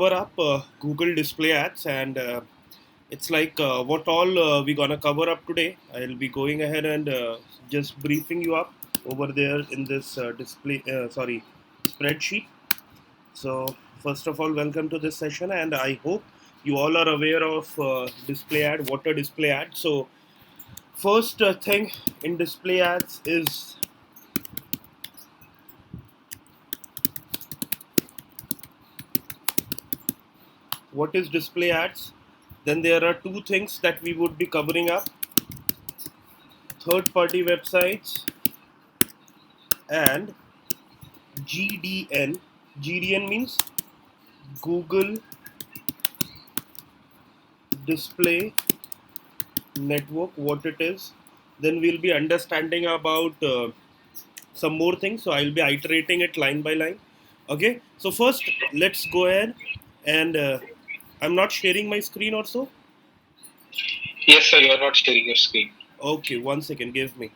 cover up Google Display Ads, and it's like what all we gonna cover up today. I'll be going ahead and just briefing you up over there in this spreadsheet. So first of all, welcome to this session, and I hope you all are aware of display ad, water display ad. So first thing in display ads is what is display ads. Then there are two things that we would be covering up: third party websites and GDN. GDN means Google Display Network, what it is. Then we'll be understanding about some more things. So I'll be iterating it line by line. Okay. So first, let's go ahead and I'm not sharing my screen also. Yes, sir, you are not sharing your screen. Okay, 1 second. Give me.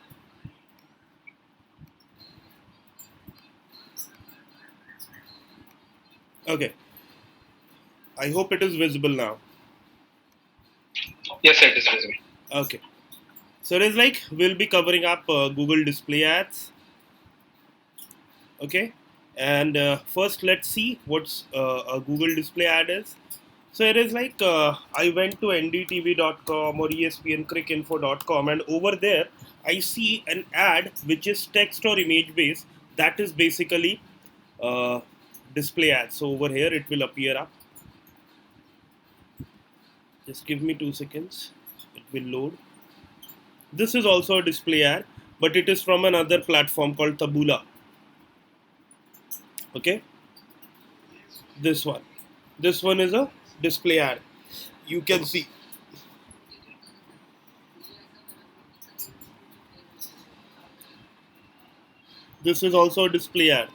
Okay. I hope it is visible now. Yes, sir, it is visible. Okay. So it is like we'll be covering up Google Display Ads. Okay. And first, let's see what's a Google Display Ad is. So it is like I went to ndtv.com or espncricinfo.com, and over there I see an ad which is text or image based. That is basically uh, display ad. So over here it will appear up. Just give me 2 seconds. It will load. This is also a display ad, but it is from another platform called Taboola. Okay, this one. This one is a display ad. You can see. This is also a display ad.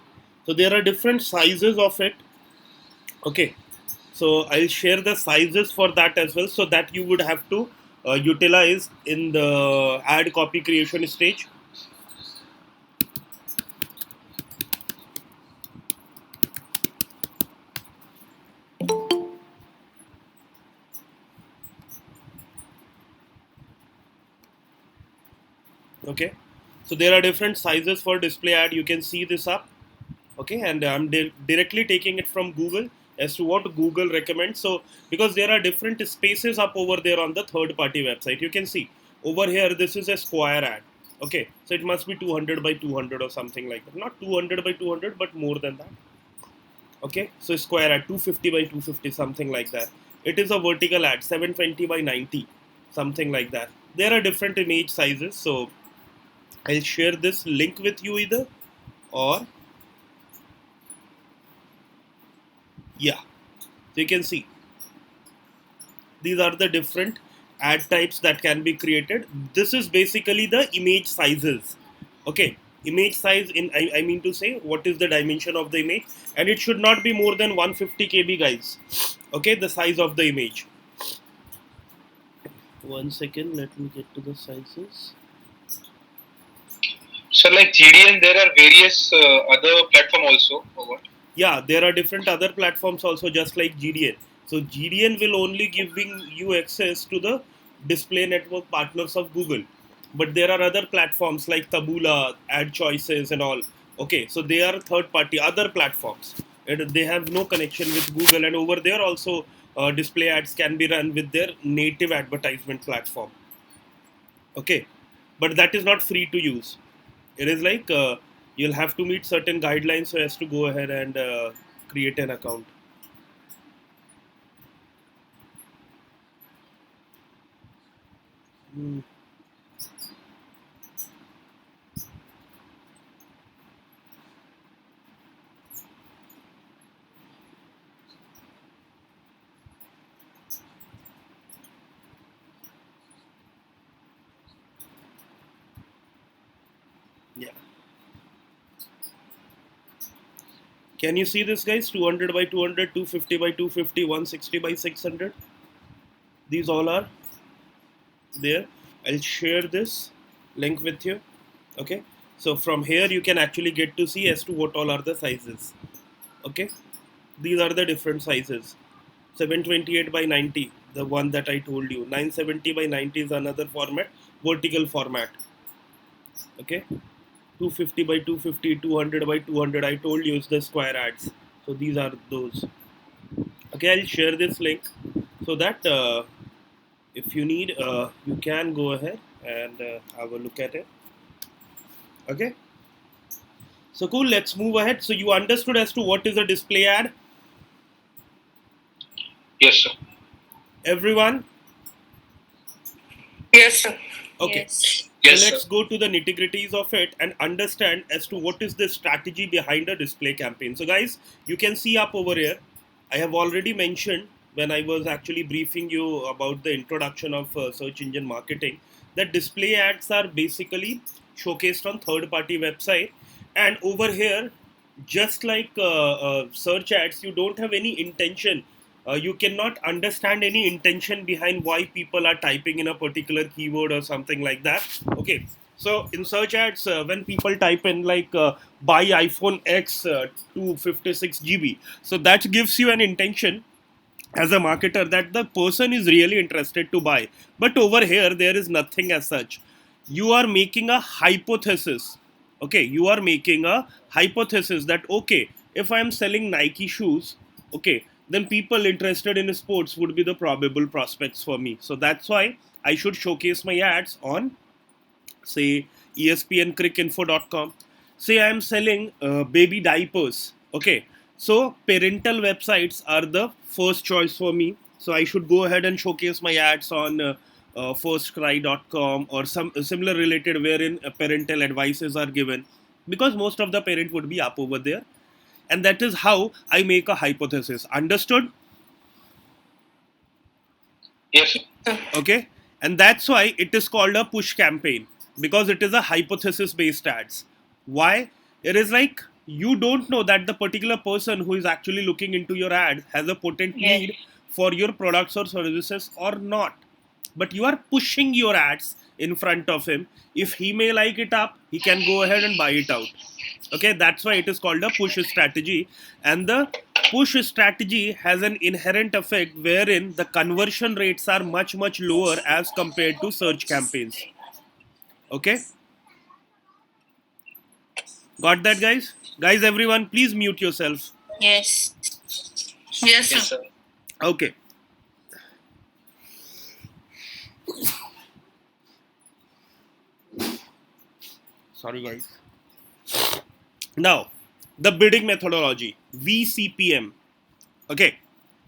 So there are different sizes of it. Okay, so I'll share the sizes for that as well, so that you would have to utilize in the ad copy creation stage. Okay, so there are different sizes for display ad. You can see this up. Okay, and I'm directly taking it from Google as to what Google recommends. So because there are different spaces up over there on the third party website, you can see over here this is a square ad. Okay, so it must be 200 by 200 or something like that. Not 200 by 200, but more than that. Okay, so square ad 250 by 250, something like that. It is a vertical ad 720 by 90, something like that. There are different image sizes. So I'll share this link with you either, or yeah. So you can see these are the different ad types that can be created. This is basically the image sizes. Okay, image size in I mean to say what is the dimension of the image, and it should not be more than 150 kb, guys. Okay, the size of the image. 1 second, let me get to the sizes. So, like GDN, there are various other platform also, or what? Yeah, there are different other platforms also, just like GDN. So GDN will only giving you access to the display network partners of Google, but there are other platforms like Taboola, Ad Choices, and all. Okay, so they are third party other platforms, and they have no connection with Google. And over there also, display ads can be run with their native advertisement platform. Okay, but that is not free to use. It is like you'll have to meet certain guidelines so as to go ahead and create an account. Mm, yeah. Can you see this, guys? 200 by 200, 250 by 250, 160 by 600. These all are there. I'll share this link with you. Okay. So from here you can actually get to see as to what all are the sizes. Okay. These are the different sizes. 728 by 90, the one that I told you. 970 by 90 is another format, vertical format. Okay, 250 by 250, 200 by 200. I told you it's the square ads. So these are those. Okay, I'll share this link so that if you need, you can go ahead and have a look at it. Okay. So cool. Let's move ahead. So you understood as to what is a display ad, Yes, sir. everyone? Yes, sir. Okay. Yes. Yes, So sir. let's go to the nitty gritties of it and understand as to what is the strategy behind a display campaign. So, guys, you can see up over here. I have already mentioned when I was actually briefing you about the introduction of search engine marketing that display ads are basically showcased on third-party website, and over here, just like search ads, you don't have any intention, you cannot understand any intention behind why people are typing in a particular keyword or something like that. Okay, so in search ads, when people type in like buy iPhone X 256 GB, so that gives you an intention as a marketer that the person is really interested to buy. But over here there is nothing as such. You are making a hypothesis. Okay, you are making a hypothesis that okay, if I am selling Nike shoes, okay, then people interested in sports would be the probable prospects for me. So that's why I should showcase my ads on, say, espncricinfo.com. Say I am selling baby diapers. Okay, so parental websites are the first choice for me. So I should go ahead and showcase my ads on firstcry.com or some similar related wherein parental advices are given, because most of the parent would be up over there, and that is how I make a hypothesis. Understood? Yes, sir. Okay, and that's why it is called a push campaign, because it is a hypothesis based ads. Why? It is like you don't know that the particular person who is actually looking into your ad has a potent Yes. need for your products or services or not, but you are pushing your ads in front of him. If he may like it up, he can go ahead and buy it out. Okay, that's why it is called a push strategy, and the push strategy has an inherent effect wherein the conversion rates are much lower as compared to search campaigns. Okay, got that, guys? Guys, everyone, please mute yourself. Yes. Yes, Yes, sir. sir. Okay, sorry, guys. Now, the bidding methodology, VCPM. Okay,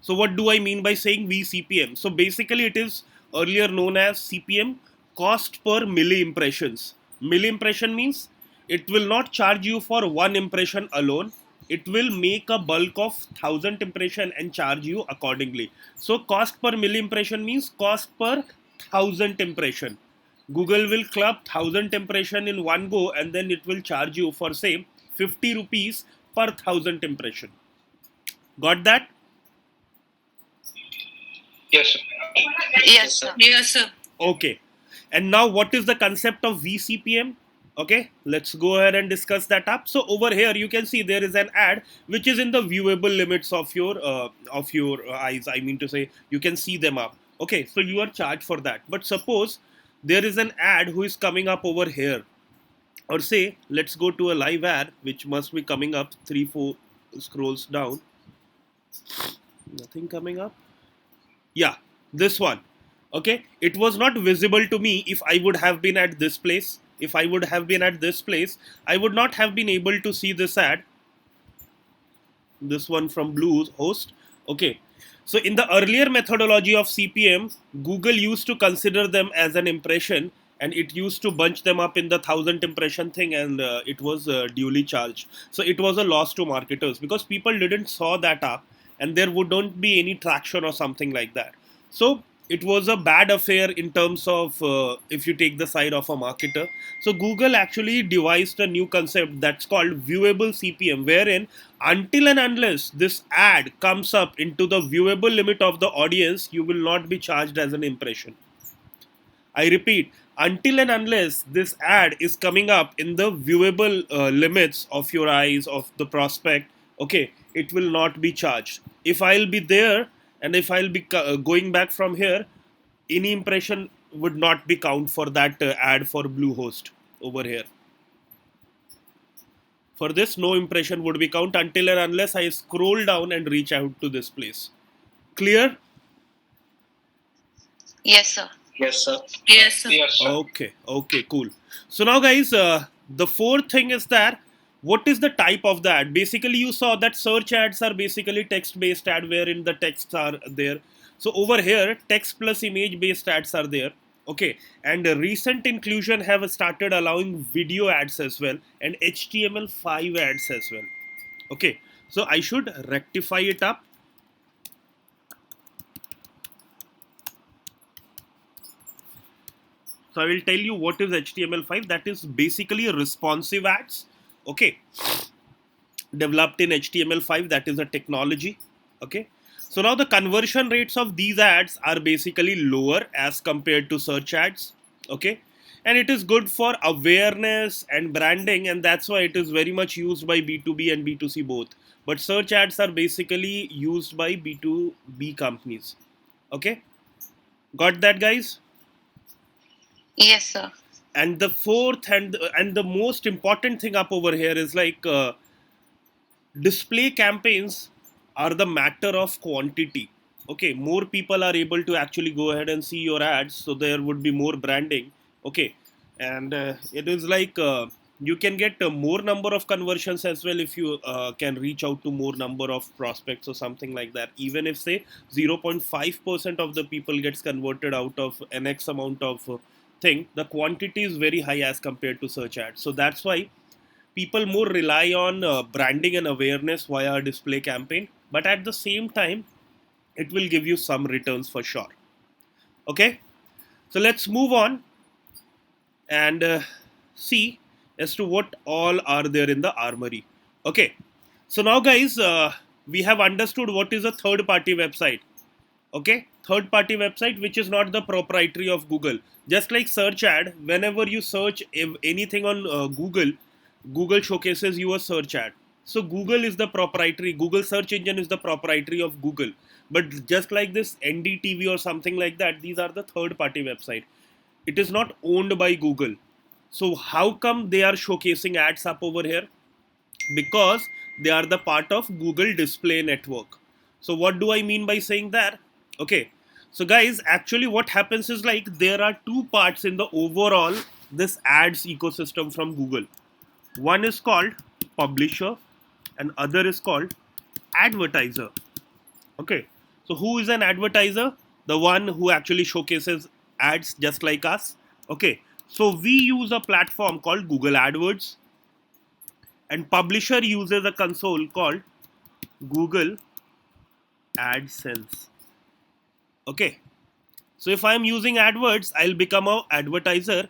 so what do I mean by saying VCPM? So basically, it is earlier known as CPM, cost per milli impressions. Milli impression means it will not charge you for one impression alone. It will make a bulk of 1,000 impression and charge you accordingly. So cost per milli impression means cost per 1,000 impression. Google will club 1,000 impression in one go, and then it will charge you for say 50 rupees per 1,000 impression. Got that? Yes, sir. Yes, sir. Yes, sir. Okay. And now what is the concept of VCPM? Okay, let's go ahead and discuss that up. So over here you can see there is an ad which is in the viewable limits of your eyes. I mean to say you can see them up. Okay, so you are charged for that. But suppose there is an ad who is coming up over here, or say let's go to a live ad which must be coming up 3 4 scrolls down. Nothing coming up. Yeah, this one. Okay, it was not visible to me. If I would have been at this place, if I would have been at this place, I would not have been able to see this ad, this one from Bluehost. Okay, so in the earlier methodology of CPM, Google used to consider them as an impression, and it used to bunch them up in the 1,000 impression thing, and it was duly charged. So it was a loss to marketers because people didn't saw that up, and there wouldn't be any traction or something like that. So it was a bad affair in terms of if you take the side of a marketer. So Google actually devised a new concept that's called viewable CPM, wherein until and unless this ad comes up into the viewable limit of the audience, you will not be charged as an impression. I repeat, until and unless this ad is coming up in the viewable limits of your eyes, of the prospect, okay, it will not be charged. If I'll be there and if I'll be going back from here, any impression would not be count for that ad for Bluehost over here. For this, no impression would be count until and unless I scroll down and reach out to this place. Clear? Yes, sir. Yes, sir. Yes, sir. Yes, sir. Okay, cool. So now, guys, the fourth thing is that what is the type of the ad? Basically, you saw that search ads are basically text-based ad wherein the texts are there. So over here, text plus image-based ads are there. Okay, and recent inclusion have started allowing video ads as well and HTML5 ads as well. Okay, so I should rectify it up. So I will tell you what is HTML5. That is basically responsive ads. Okay, developed in HTML5. That is a technology. Okay, so now the conversion rates of these ads are basically lower as compared to search ads. Okay, and it is good for awareness and branding, and that's why it is very much used by B2B and B2C both. But search ads are basically used by B2B companies. Okay, got that, guys? Yes, sir. And the fourth and the most important thing up over here is like display campaigns are the matter of quantity. Okay, more people are able to actually go ahead and see your ads, so there would be more branding. Okay, and it is like you can get more number of conversions as well if you can reach out to more number of prospects or something like that. Even if say 0.5% of the people gets converted out of an X amount of thing, the quantity is very high as compared to search ads. So that's why people more rely on branding and awareness via a display campaign, but at the same time it will give you some returns for sure. Okay, so let's move on and see as to what all are there in the armory. Okay, so now, guys, we have understood what is a third party website. Okay, third party website which is not the proprietary of Google. Just like search ad, whenever you search anything on Google showcases you a search ad. So Google is the proprietary, Google search engine is the proprietary of Google. But just like this NDTV or something like that, these are the third party website. It is not owned by Google. So how come they are showcasing ads up over here? Because they are the part of Google Display Network. So what do I mean by saying that? Okay, so guys, actually what happens is like there are two parts in the overall this ads ecosystem from Google. One is called publisher and other is called advertiser. Okay, so who is an advertiser? The one who actually showcases ads just like us. Okay, so we use a platform called Google AdWords, and publisher uses a console called Google AdSense. Okay, so if I am using AdWords, I'll become a advertiser,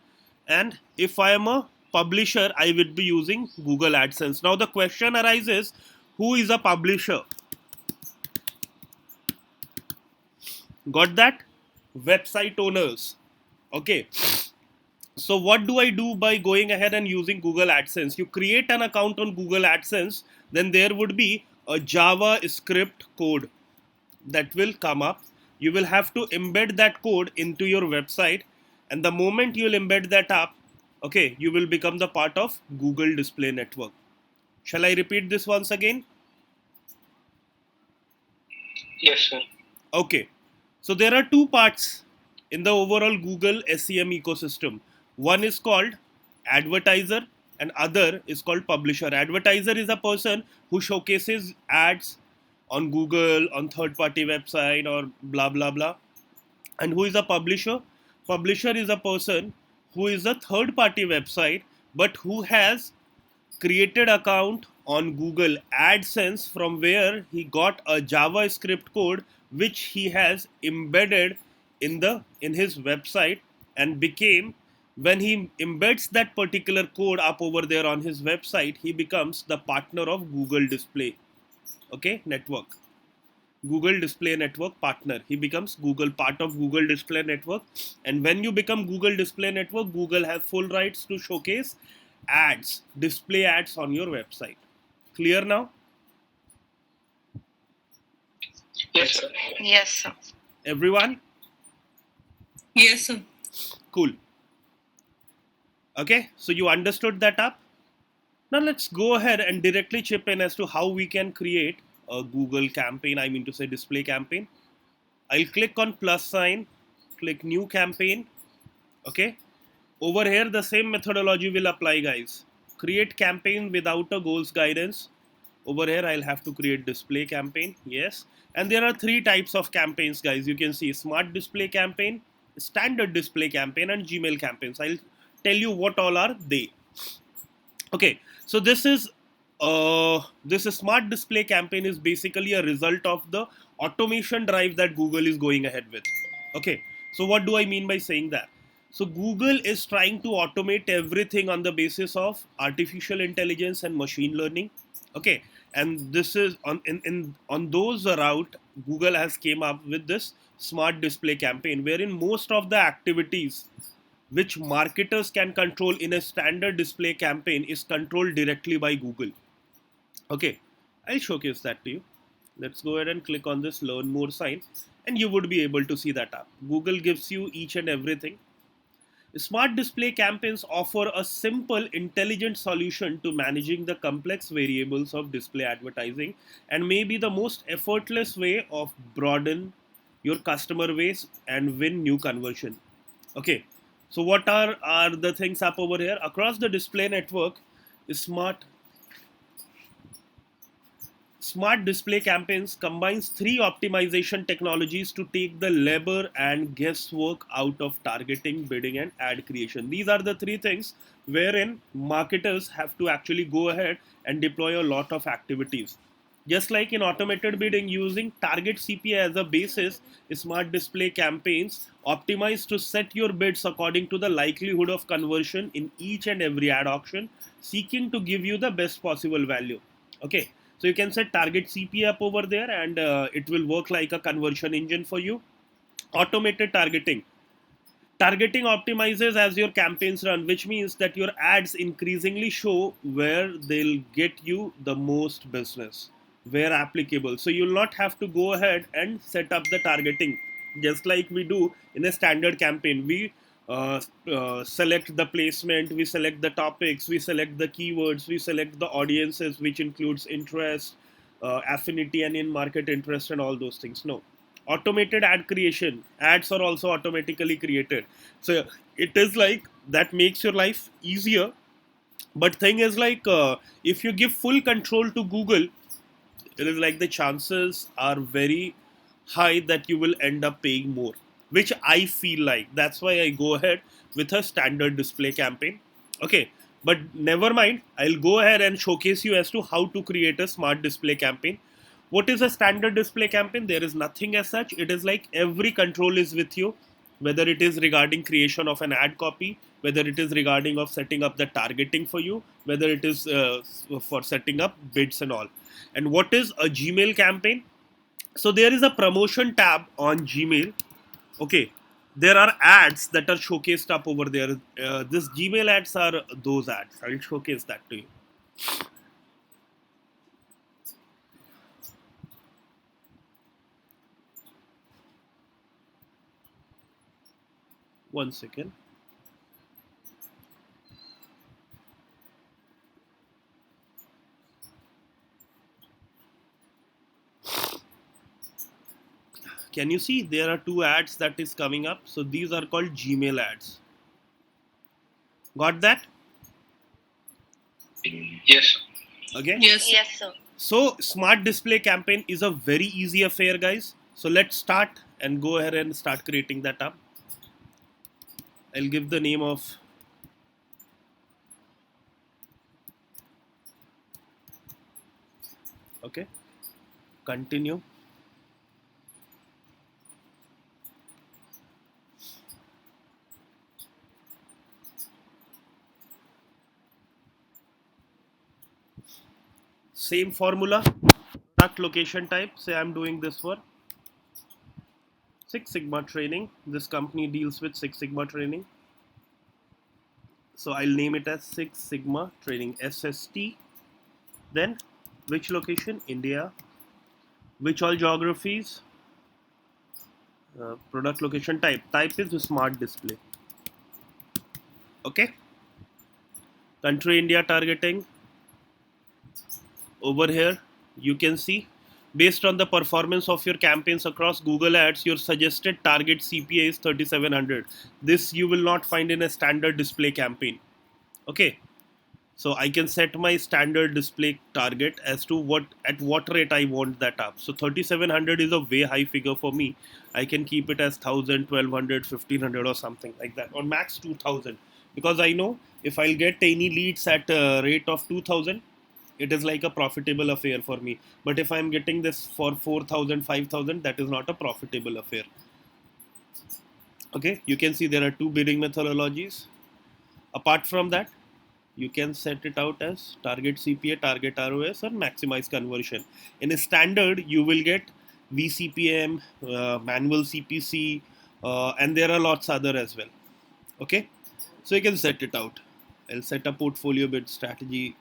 and if I am a publisher, I will be using Google AdSense. Now the question arises, who is a publisher? Got that? Website owners. Okay, so what do I do by going ahead and using Google AdSense? You create an account on Google AdSense, then there would be a JavaScript code that will come up. You will have to embed that code into your website, and the moment you'll embed that up, okay, you will become the part of Google Display Network. Shall I repeat this once again? Yes, sir. Okay, so there are two parts in the overall Google SEM ecosystem. One is called advertiser and other is called publisher. Advertiser is a person who showcases ads on Google, on third party website or blah blah blah. And who is a publisher? Publisher is a person who is a third party website but who has created account on Google AdSense from where he got a JavaScript code which he has embedded in his website, and became, when he embeds that particular code up over there on his website, he becomes the partner of Google Display Network. Google Display Network partner. He becomes part of Google Display Network, and when you become Google Display Network, Google has full rights to showcase ads, display ads on your website. Clear now? Yes, sir. Yes, sir. Everyone? Yes, sir. Cool. Okay, so you understood that up? Now let's go ahead and directly chip in as to how we can create a Google campaign, I mean to say display campaign. I'll click on plus sign, click new campaign. Okay, over here the same methodology will apply, guys. Create campaign without a goals guidance. Over here I'll have to create display campaign, yes. And there are three types of campaigns, guys. You can see smart display campaign, standard display campaign, and Gmail campaigns. I'll tell you what all are they. Okay, so this smart display campaign is basically a result of the automation drive that Google is going ahead with. Okay, so what do I mean by saying that? So Google is trying to automate everything on the basis of artificial intelligence and machine learning. Okay, and this is on those route, Google has came up with this smart display campaign, wherein most of the activities which marketers can control in a standard display campaign is controlled directly by Google. Okay, I'll showcase that to you. Let's go ahead and click on this learn more sign, and you would be able to see that up. Google gives you each and everything. Smart display campaigns offer a simple, intelligent solution to managing the complex variables of display advertising and may be the most effortless way of broaden your customer base and win new conversion. Okay, so what are the things up over here? Across the display network, smart Smart display campaigns combines three optimization technologies to take the labor and guesswork out of targeting, bidding, and ad creation. These are the three things wherein marketers have to actually go ahead and deploy a lot of activities. Just like in automated bidding, using target CPA as a basis, smart display campaigns optimize to set your bids according to the likelihood of conversion in each and every ad auction, seeking to give you the best possible value. Okay, so you can set target CPA up over there, and it will work like a conversion engine for you. Automated targeting. Targeting optimizes as your campaigns run, which means that your ads increasingly show where they'll get you the most business, where applicable. So you'll not have to go ahead and set up the targeting just like we do in a standard campaign. We select the placement, we select the topics, we select the keywords, we select the audiences, which includes interest, affinity, and in market interest, and all those things. No, automated ad creation, ads are also automatically created. So it is like that makes your life easier. But thing is like, if you give full control to Google, it is like the chances are very high that you will end up paying more, which I feel like. That's why I go ahead with a standard display campaign. Okay, but never mind, I'll go ahead and showcase you as to how to create a smart display campaign. What is a standard display campaign? There is nothing as such. It is like every control is with you, whether it is regarding creation of an ad copy, whether it is regarding of setting up the targeting for you, whether it is for setting up bids and all. And what is a Gmail campaign? So there is a promotion tab on Gmail. Okay, there are ads that are showcased up over there. This Gmail ads are those ads. I'll showcase that to you. One second. Can you see there are two ads that is coming up? So these are called Gmail ads. Got that? Yes. Okay. Yes, sir. So smart display campaign is a very easy affair, guys. So let's start and go ahead and start creating that up. I'll give the name of okay. Continue. Same formula. Product location type. Say I'm doing this for Six Sigma training. This company deals with Six Sigma training. So I'll name it as Six Sigma training, SST. Then which location? India. Which all geographies? Product location type is the smart display. Okay, country India targeting. Over here you can see, based on the performance of your campaigns across Google Ads, your suggested target CPA is 3700. This you will not find in a standard display campaign. Okay, so I can set my standard display target as to what rate I want that up. So 3700 is a way high figure for me. I can keep it as 1000, 1200, 1500 or something like that, or max 2000, because I know if I'll get any leads at a rate of 2000, it is like a profitable affair for me. But if I'm getting this for 4000, 5000, that is not a profitable affair. Okay, you can see there are two bidding methodologies. Apart from that, you can set it out as target CPA, target ROS, or maximize conversion. In a standard, you will get VCPM, manual CPC, and there are lots other as well. Okay, so you can set it out. I'll set a portfolio bid strategy.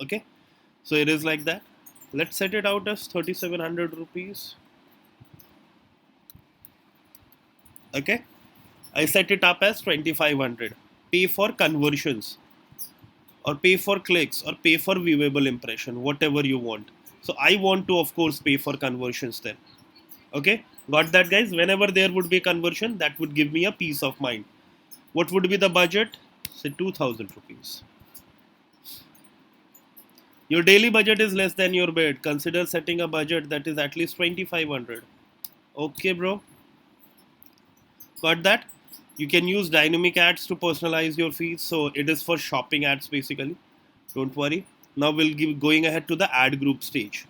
Okay, so it is like that. Let's set it out as 3700 rupees. Okay, I set it up as 2500. Pay for conversions, or pay for clicks, or pay for viewable impression, whatever you want. So I want to, of course, pay for conversions then. Okay, got that, guys? Whenever there would be a conversion, that would give me a peace of mind. What would be the budget? Say 2000 rupees. Your daily budget is less than your bid. Consider setting a budget that is at least 2500. Okay, bro. Got that? You can use dynamic ads to personalize your feeds. So it is for shopping ads basically. Don't worry. Now we'll give going ahead to the ad group stage.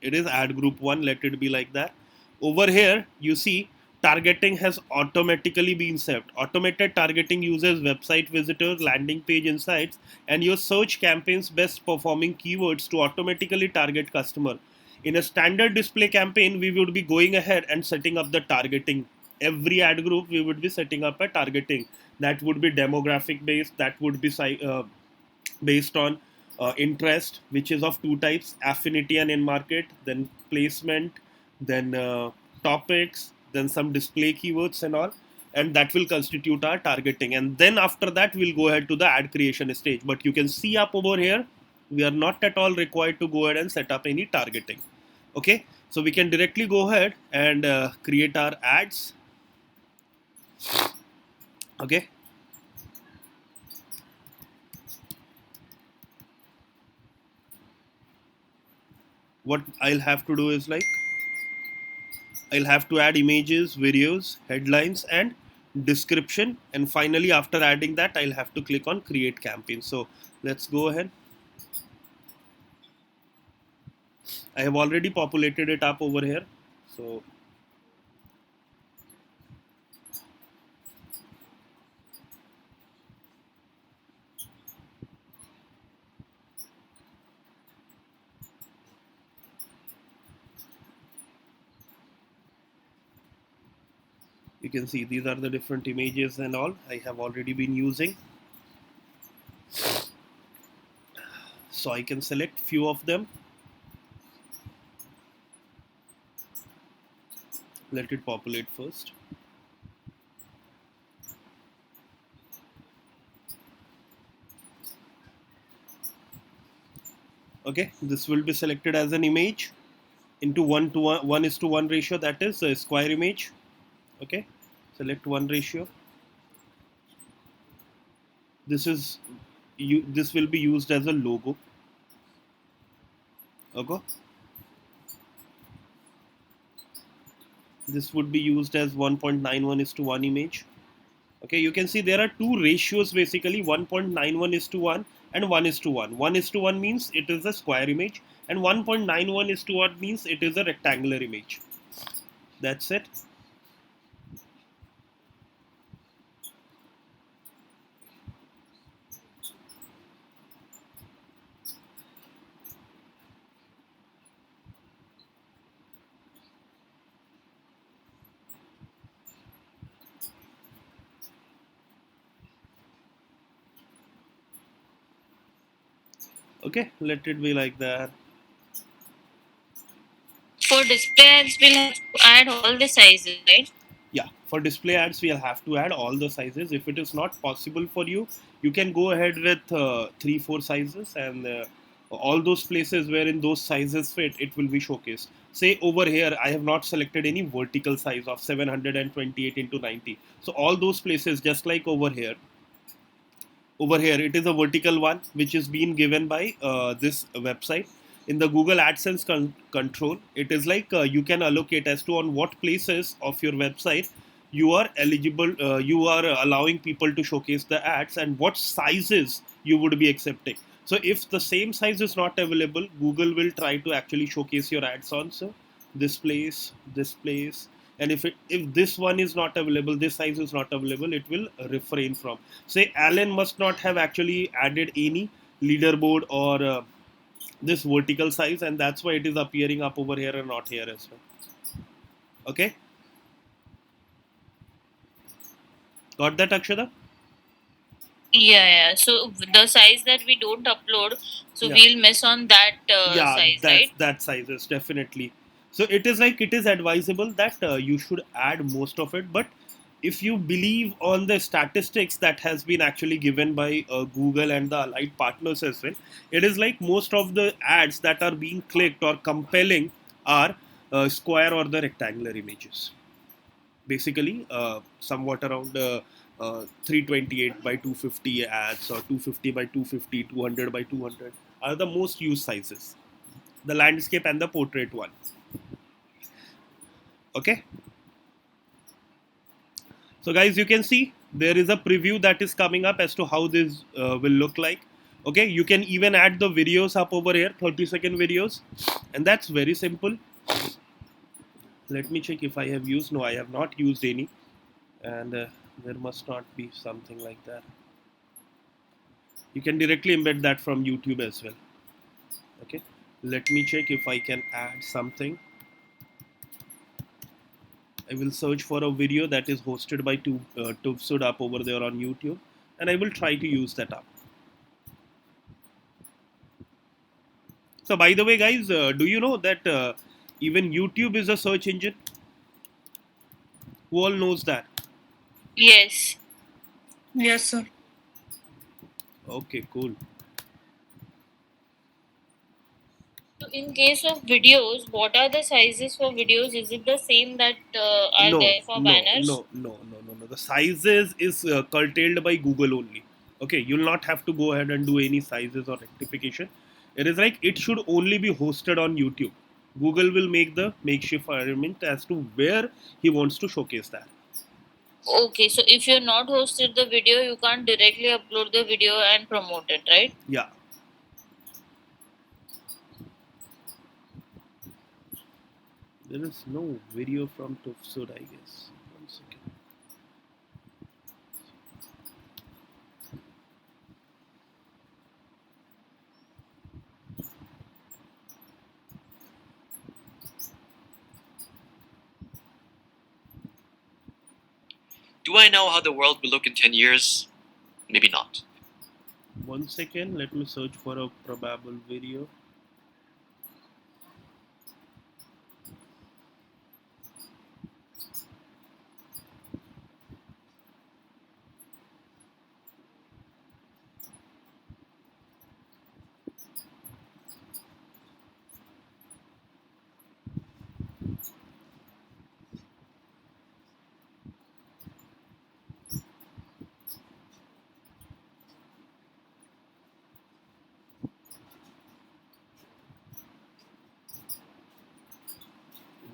It is ad group 1. Let it be like that. Over here, you see targeting has automatically been set. Automated targeting uses website visitors, landing page insights, and your search campaign's best performing keywords to automatically target customer. In a standard display campaign, we would be going ahead and setting up the targeting. Every ad group we would be setting up a targeting that would be demographic based, that would be based on interest, which is of two types: affinity and in market, then placement, then topics, then some display keywords and all, and that will constitute our targeting. And then after that we'll go ahead to the ad creation stage. But you can see up over here, we are not at all required to go ahead and set up any targeting. Okay, so we can directly go ahead and create our ads. Okay, what I'll have to do is like, I'll have to add images, videos, headlines, and description. And finally, after adding that, I'll have to click on create campaign. So let's go ahead. I have already populated it up over here. So you can see these are the different images and all I have already been using. So I can select few of them. Let it populate first. Okay, this will be selected as an image into 1:1 ratio, that is a square image. Okay, select 1 ratio. This is this will be used as a logo. Okay, this would be used as 1.91:1 image. Okay, you can see there are two ratios basically, 1.91:1 and 1:1. 1:1 means it is a square image, and 1.91:1 means it is a rectangular image. That's it. Okay, let it be like that. for display ads, we'll have to add all the sizes, right? Yeah, for display ads we'll have to add all the sizes. If it is not possible for you, you can go ahead with 3 4 sizes, and all those places where in those sizes fit, it will be showcased. Say over here I have not selected any vertical size of 728 into 90, so all those places, just like over here it is a vertical one which is being given by this website. In the Google AdSense control, it is like you can allocate as to on what places of your website you are eligible, you are allowing people to showcase the ads, and what sizes you would be accepting. So if the same size is not available, Google will try to actually showcase your ads on, so this place, and if this one is not available, this size is not available, it will refrain from. Say Alan must not have actually added any leaderboard or this vertical size, and that's why it is appearing up over here and not here as well. Okay, got that, Akshada? Yeah. So the size that we don't upload, so Yeah, we'll miss on that yeah, size, that's right? that sizes definitely. So it is like, it is advisable that you should add most of it, but if you believe on the statistics that has been actually given by Google and the allied partners as well, it is like most of the ads that are being clicked or compelling are square or the rectangular images. Basically somewhat around 328 by 250 ads, or 250 by 250, 200 by 200 are the most used sizes, the landscape and the portrait one. Okay, so guys, you can see there is a preview that is coming up as to how this will look like. Okay, you can even add the videos up over here, 30-second videos, and that's very simple. Let me check if I have used. No, I have not used any, and there must not be something like that. You can directly embed that from YouTube as well. Okay, let me check if I can add something. I will search for a video that is hosted by Tufsud up over there on YouTube, and I will try to use that up. So by the way guys, do you know that even YouTube is a search engine? Who all knows that? Yes. Yes, sir. Okay, cool. So in case of videos, what are the sizes for videos? Is it the same that are No, there for no, banners? no, no, no, no, no. The sizes is curtailed by Google only. Okay, you'll not have to go ahead and do any sizes or rectification. It is like it should only be hosted on YouTube. Google will make the makeshift arrangement as to where he wants to showcase that. Okay, so if you're not hosted the video, you can't directly upload the video and promote it, right? Yeah. There is no video from Tufsud, I guess. One second. Do I know how the world will look in 10 years? Maybe not. One second. Let me search for a probable video.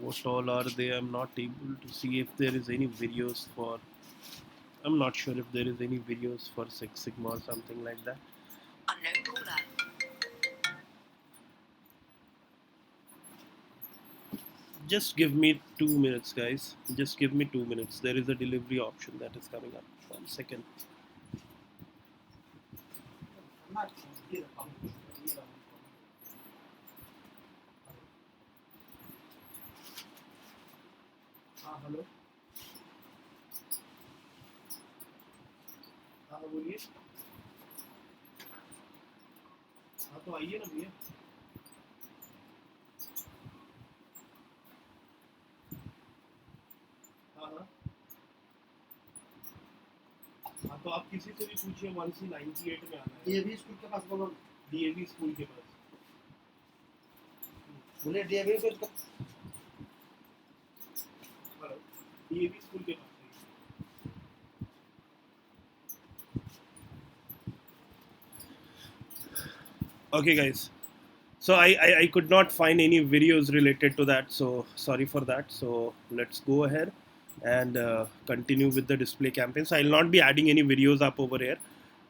What all are they? I'm not able to see if there is any videos for. I'm not sure if there is any videos for Six Sigma or something like that. Unknown caller. Just give me 2 minutes, guys. Just give me 2 minutes. There is a delivery option that is coming up. One second. Hello, हाँ बोलिए। हाँ तो आइए ना भैया। तो आप किसी से भी पूछिए 1C98 में आना है डीएवी स्कूल के पास बोलो, डीएवी स्कूल के पास बोले डीएवी स्कूल का डीएवी स्कूल के पास okay guys, so I could not find any videos related to that, so sorry for that. So let's go ahead and continue with the display campaign. So I'll not be adding any videos up over here,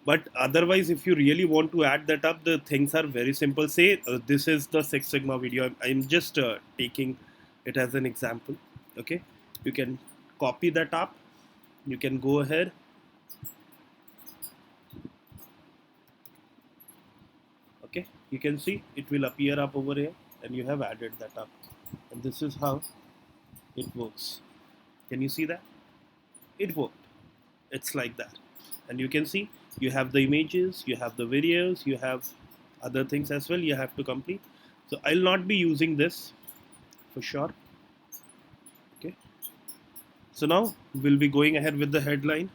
but otherwise if you really want to add that up, the things are very simple. Say this is the Six Sigma video. I'm just taking it as an example. Okay, you can copy that up, you can go ahead. Okay, you can see it will appear up over here and you have added that up, and this is how it works. Can you see that? It worked. It's like that, and you can see you have the images, you have the videos, you have other things as well you have to complete. So I'll not be using this for sure. Okay, so now we'll be going ahead with the headline.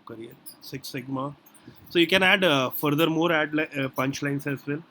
Career Six Sigma. So you can add furthermore add punchlines as well.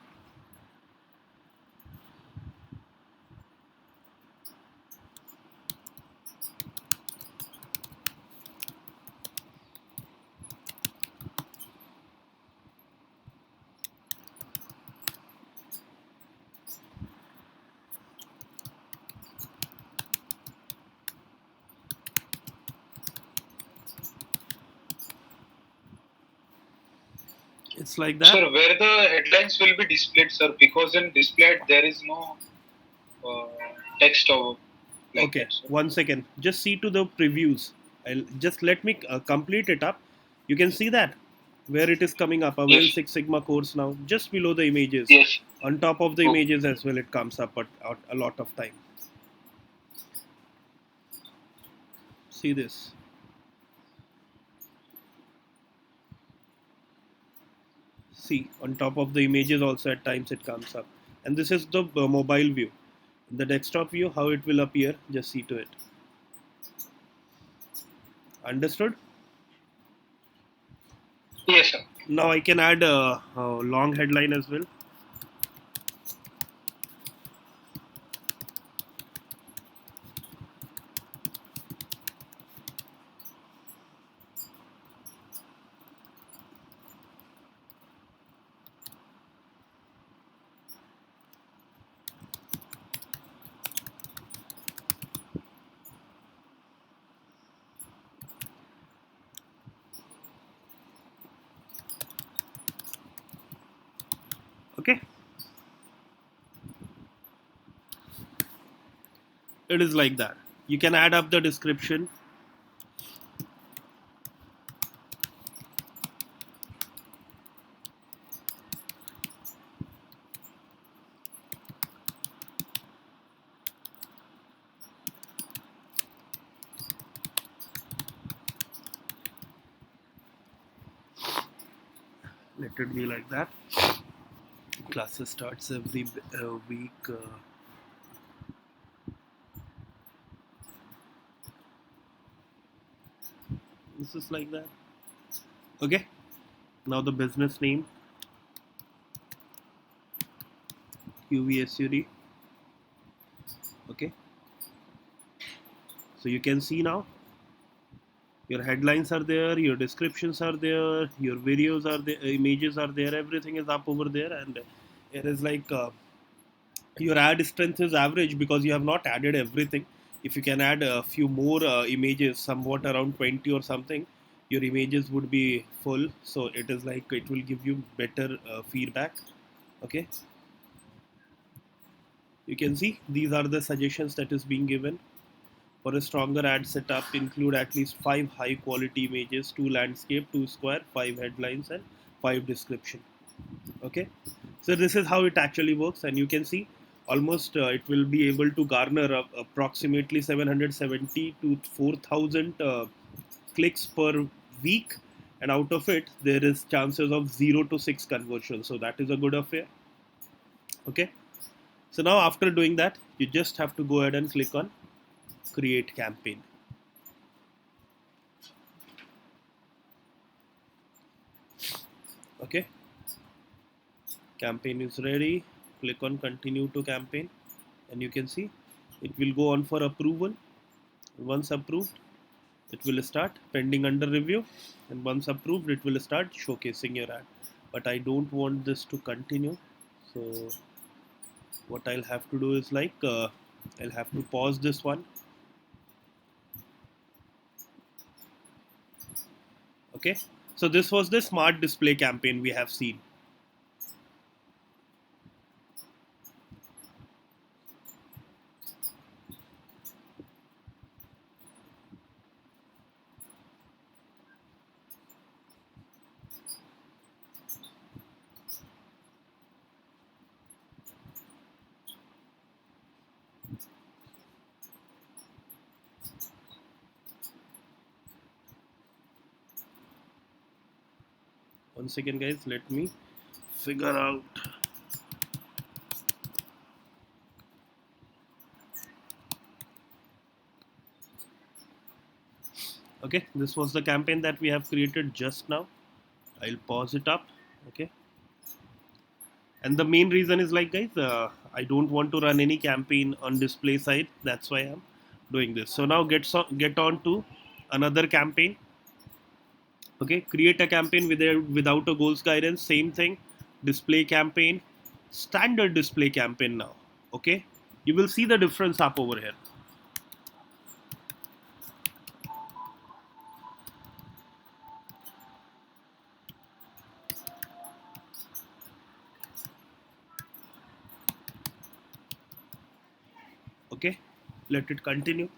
It's like that. Sir, where the headlines will be displayed, sir? Because in display there is no text over. Like Okay, that, sir. 1 second. Just see to the previews. I'll just let me complete it up. You can see that where it is coming up. Avail Yes. Six Sigma course now. Just below the images. Yes. On top of the Okay. images as well, it comes up at a lot of time. See this. See, on top of the images also at times it comes up. And this is the mobile view. In the desktop view, how it will appear, just see to it. Understood? Yes, sir. Now I can add a long headline as well. Okay, it is like that. You can add up the description. Let it be like that. Classes starts every week. This is like that. Okay, now the business name, QVSUD. Okay, so you can see now your headlines are there, your descriptions are there, your videos are there, images are there, everything is up over there, and it is like your ad strength is average because you have not added everything. If you can add a few more images, somewhat around 20 or something, your images would be full. So it is like it will give you better feedback. Okay. You can see these are the suggestions that is being given. For a stronger ad setup, include at least 5 high quality images, 2 landscape, 2 square, 5 headlines, and 5 description. Okay, so this is how it actually works, and you can see almost it will be able to garner approximately 770 to 4,000 clicks per week, and out of it there is chances of 0 to 6 conversions, so that is a good affair. Okay, so now after doing that, you just have to go ahead and click on create campaign. Okay, campaign is ready. Click on continue to campaign, and you can see it will go on for approval. Once approved, it will start pending under review, and once approved, it will start showcasing your ad. But I don't want this to continue, so what I'll have to do is like I'll have to pause this one. Okay, so this was the smart display campaign we have seen. Once again, guys, let me figure out. Okay, this was the campaign that we have created just now. I'll pause it up. Okay, and the main reason is like, guys, I don't want to run any campaign on display side. That's why I'm doing this. So now get on to another campaign. Okay, create a campaign without a goals guidance. Same thing, display campaign, standard display campaign now. Okay, you will see the difference up over here. Okay, let it continue.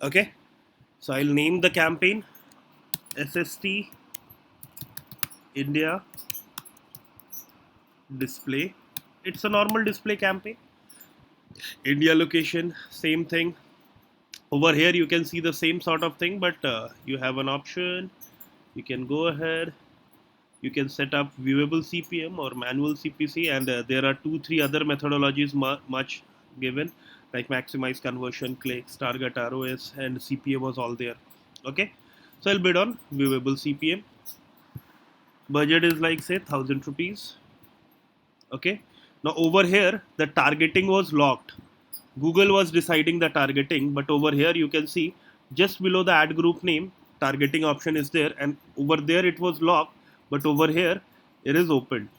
Okay, so I'll name the campaign SST India display. It's a normal display campaign. India location, same thing. Over here you can see the same sort of thing, but you have an option. You can go ahead, you can set up viewable CPM or manual CPC, and there are 2-3 other methodologies much given, like maximize conversion, clicks, target ROS, and CPM was all there. Okay, so I'll bid on viewable CPM. Budget is like say 1,000 rupees. Okay, now over here the targeting was locked. Google was deciding the targeting, but over here you can see just below the ad group name, targeting option is there, and over there it was locked, but over here it is open.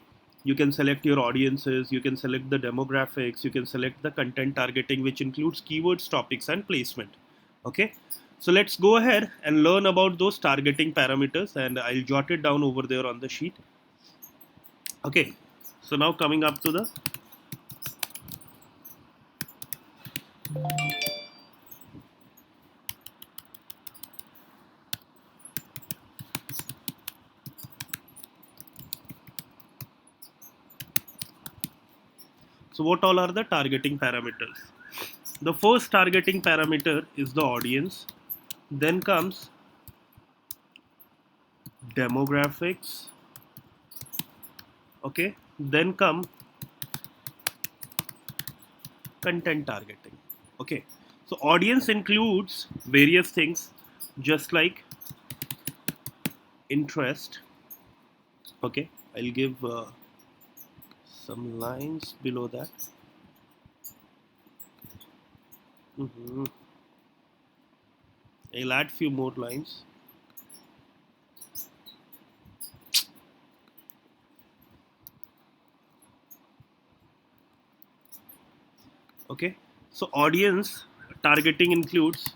You can select your audiences, you can select the demographics, you can select the content targeting, which includes keywords, topics, and placement. Okay, so let's go ahead and learn about those targeting parameters, and I'll jot it down over there on the sheet. Okay, so now coming up to the so what all are the targeting parameters? The first targeting parameter is the audience, then comes demographics, okay, then come content targeting. Okay, so audience includes various things just like interest. Okay, I'll give some lines below that. I'll add few more lines. Okay, so audience targeting includes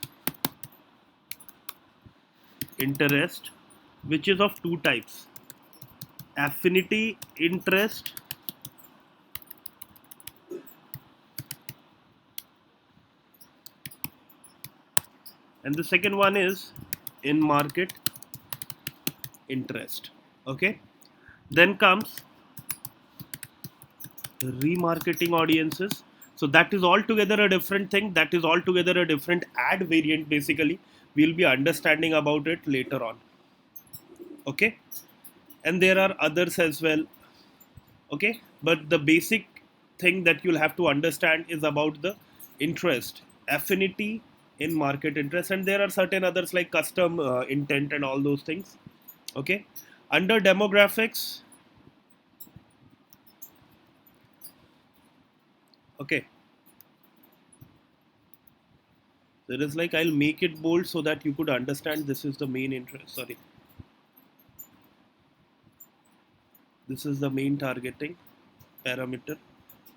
interest, which is of two types: affinity interest and the second one is in market interest. Okay, then comes remarketing audiences. So that is altogether a different thing. That is altogether a different ad variant. Basically, we'll be understanding about it later on. Okay, and there are others as well. Okay, but the basic thing that you'll have to understand is about the interest, affinity in market interest, and there are certain others like custom intent and all those things. Okay, under demographics. Okay, there is like, I'll make it bold so that you could understand this is the main interest. Sorry, this is the main targeting parameter.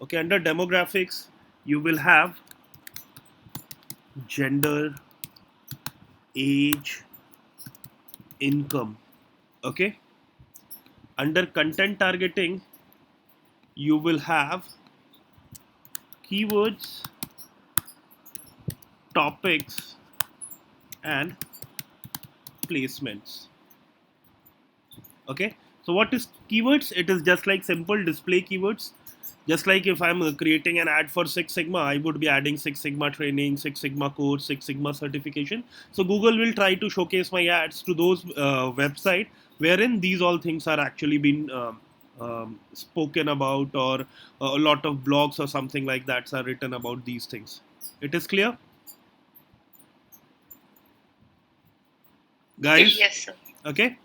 Okay, under demographics you will have gender, age, income. Okay, under content targeting you will have keywords, topics, and placements. Okay, so what is keywords? It is just like simple display keywords. Just like if I'm creating an ad for Six Sigma, I would be adding Six Sigma training, Six Sigma course, Six Sigma certification. So Google will try to showcase my ads to those website wherein these all things are actually been spoken about, or a lot of blogs or something like that are written about these things. It is clear, guys? Yes, sir. Okay.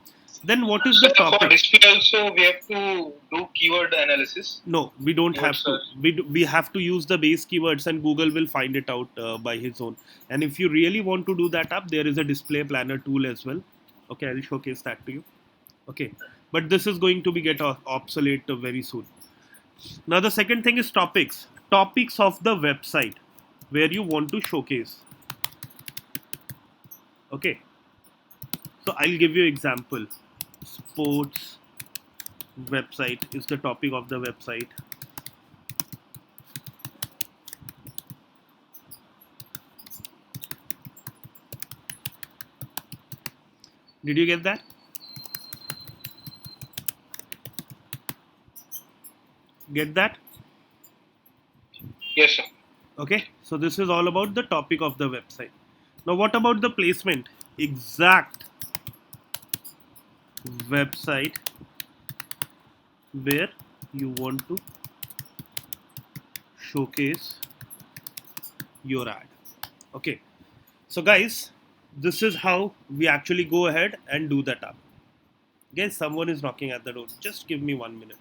Then what is So the for topic? display also we have to do keyword analysis. No, we don't Keyword have to. search. We have to use the base keywords, and Google will find it out by his own. And if you really want to do that up, there is a display planner tool as well. Okay, I'll showcase that to you. Okay, but this is going to be get obsolete very soon. Now the second thing is topics. Topics of the website where you want to showcase. Okay, so I'll give you example. Sports website is the topic of the website. Did you get that? Get that? Yes, sir. Okay, so this is all about the topic of the website. Now what about the placement? Exact website where you want to showcase your ad. Okay, so guys, this is how we actually go ahead and do that up. Guys, someone is knocking at the door. Just give me 1 minute.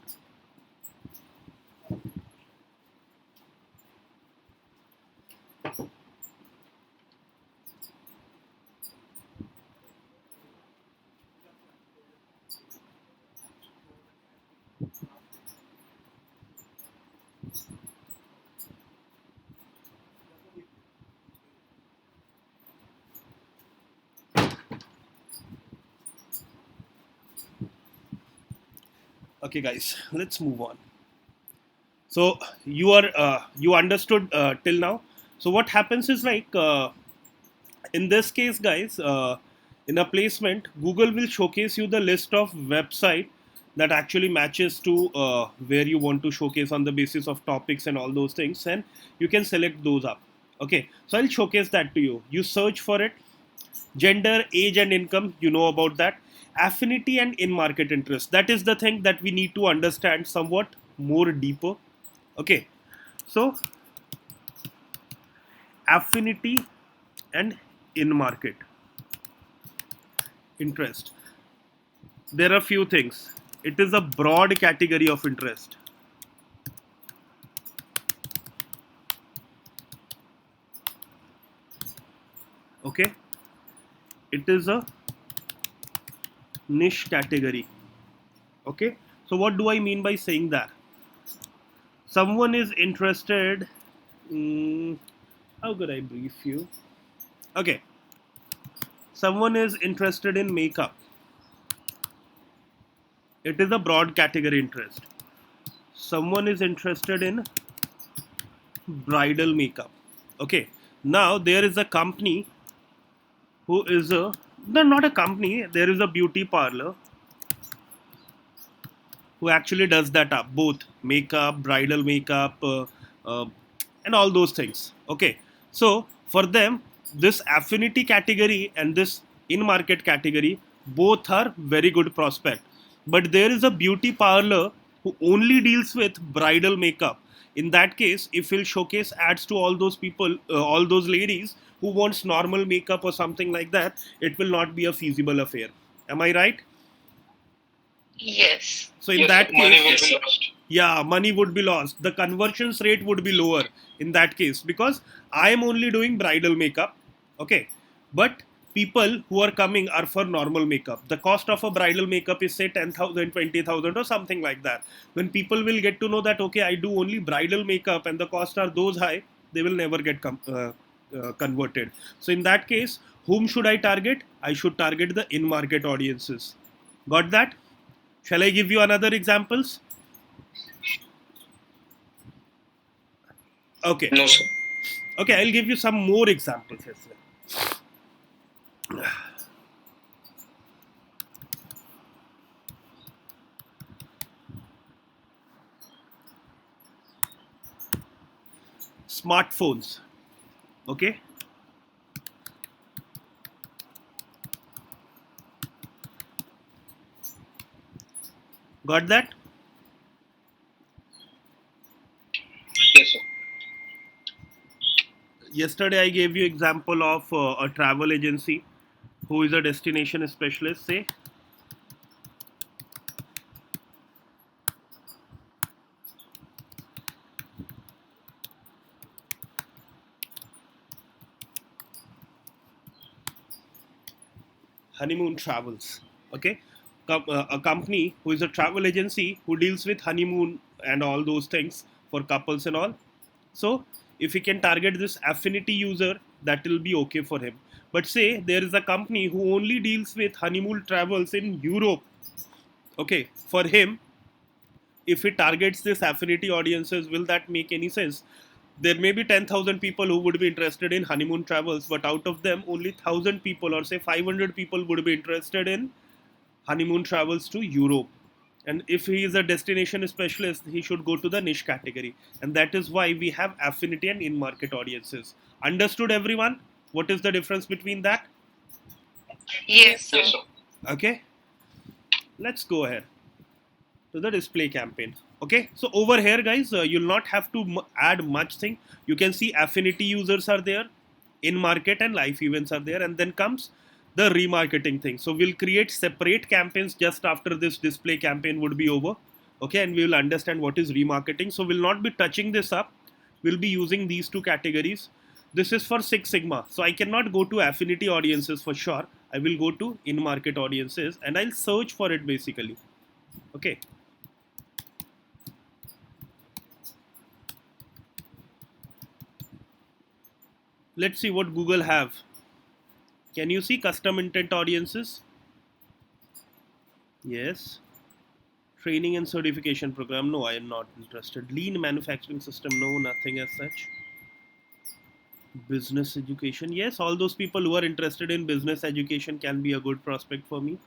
Okay, guys, let's move on. So you understood till now. So what happens is like in this case, guys, in a placement, Google will showcase you the list of website that actually matches to where you want to showcase on the basis of topics and all those things, and you can select those up. Okay, so I'll showcase that to you. You search for it. Gender, age, and income, you know about that. Affinity and in market interest, that is the thing that we need to understand somewhat more deeper. Okay, so affinity and in market interest, there are few things. It is a broad category of interest. Okay, it is a niche category. Okay, so what do I mean by saying that? Someone is interested, how could I brief you? Okay, someone is interested in makeup. It is a broad category interest. Someone is interested in bridal makeup. Okay, now there is a company who is a, no, not a company, there is a beauty parlor who actually does that up, both makeup, bridal makeup, uh, and all those things. Okay, so for them, this affinity category and this in market category both are very good prospect. But there is a beauty parlor who only deals with bridal makeup. In that case, if we'll showcase ads to all those people, all those ladies who wants normal makeup or something like that, it will not be a feasible affair. Am I right? Yes. So in Yes, that money case, will be lost. yeah, money would be lost. The conversions rate would be lower in that case because I am only doing bridal makeup. Okay, but people who are coming are for normal makeup. The cost of a bridal makeup is say 10,000, 20,000, or something like that. When people will get to know that, okay, I do only bridal makeup and the costs are those high, they will never get converted. So in that case, whom should I target? I should target the in market audiences. Got that? Shall I give you another examples? Okay. No, sir. Okay, I'll give you some more examples as well. Smartphones. Okay. Got that? Yes, sir. Yesterday I gave you example of a travel agency who is a destination specialist, say. Honeymoon Travels. Okay, a company who is a travel agency who deals with honeymoon and all those things for couples and all. So if he can target this affinity user, that will be okay for him. But say there is a company who only deals with honeymoon travels in Europe. Okay, for him, if he targets this affinity audiences, will that make any sense? There may be 10,000 people who would be interested in honeymoon travels, but out of them, only 1,000 people or say 500 people would be interested in honeymoon travels to Europe. And if he is a destination specialist, he should go to the niche category. And that is why we have affinity and in market audiences. Understood, everyone? What is the difference between that? Yes, sir. Yes, sir. Okay, let's go ahead to the display campaign. Okay, so over here, guys, you'll not have to add much thing. You can see affinity users are there, in market and live events are there, and then comes the remarketing thing. So we'll create separate campaigns just after this display campaign would be over. Okay, and we will understand what is remarketing. So we'll not be touching this up. We'll be using these two categories. This is for Six Sigma. So I cannot go to affinity audiences for sure. I will go to in market audiences and I'll search for it basically. Okay. Let's see what Google have. Can you see custom intent audiences? Yes. Training and certification program. No, I am not interested. Lean manufacturing system. No, nothing as such. Business education. Yes, all those people who are interested in business education can be a good prospect for me.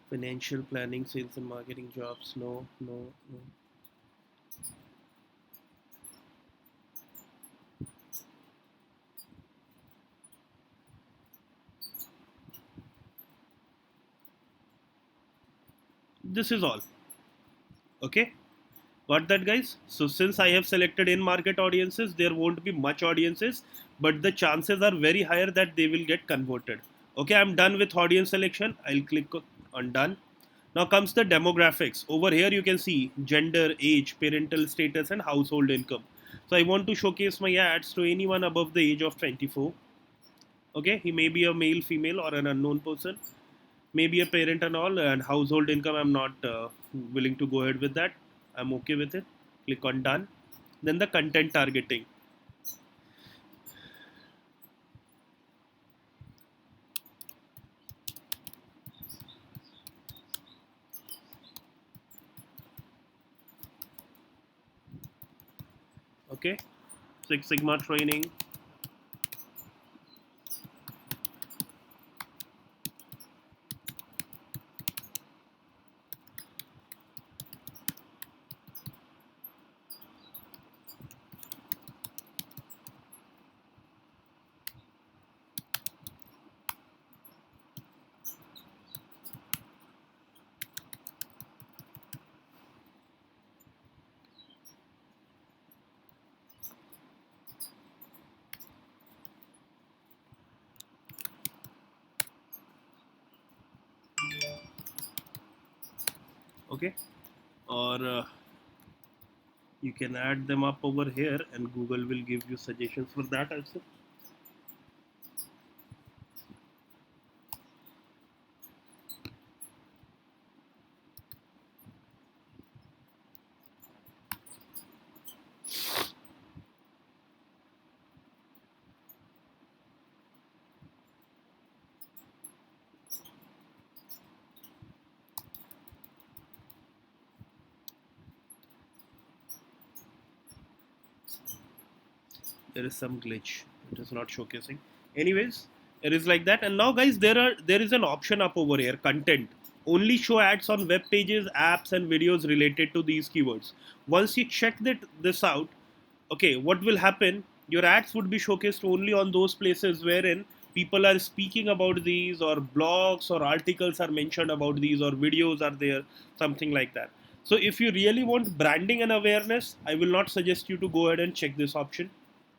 Financial planning, sales and marketing jobs. No, no, no. This is all. Okay, got that, guys? So since I have selected in market audiences, there won't be much audiences, but the chances are very higher that they will get converted. Okay, I'm done with audience selection. I'll click on done. Now comes the demographics. Over here you can see gender, age, parental status and household income. So I want to showcase my ads to anyone above the age of 24. Okay, he may be a male, female or an unknown person, maybe a parent and all, and household income I'm not willing to go ahead with that. I'm okay with it. Click on done. then the content targeting. Okay, Six Sigma training. Okay, or you can add them up over here and Google will give you suggestions for that also. There is some glitch, it is not showcasing. Anyways, it is like that. And now guys, there is an option up over here, content. Only show ads on web pages, apps and videos related to these keywords. Once you check this out, okay, what will happen, your ads would be showcased only on those places wherein people are speaking about these, or blogs or articles are mentioned about these, or videos are there, something like that. So if you really want branding and awareness, I will not suggest you to go ahead and check this option.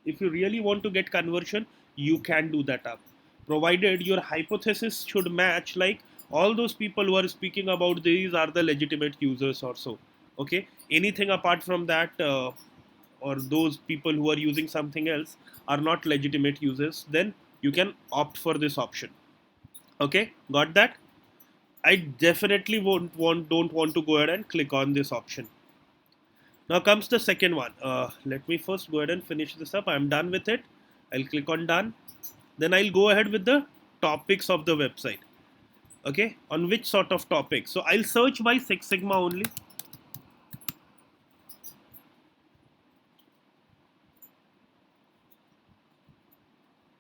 If you really want to get conversion, you can do that up, provided your hypothesis should match, like all those people who are speaking about these are the legitimate users or so. Okay, anything apart from that, or those people who are using something else are not legitimate users, then you can opt for this option. Okay, got that? I definitely don't want to go ahead and click on this option. Now comes the second one. Let me first go ahead and finish this up. I'm done with it. I'll click on done. Then I'll go ahead with the topics of the website. Okay, on which sort of topic? So I'll search by Six Sigma only.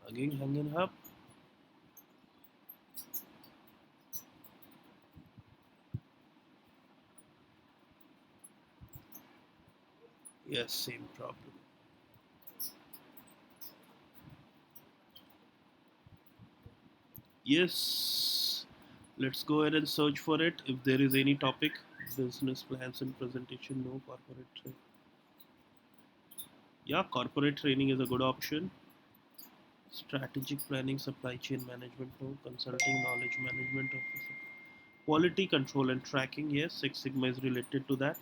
Again, hanging up. Yes, same problem. Yes, let's go ahead and search for it. If there is any topic, business plans and presentation, no. Corporate training. Yeah, corporate training is a good option. Strategic planning, supply chain management, no. Consulting, knowledge management officer. Quality control and tracking, yes, Six Sigma is related to that.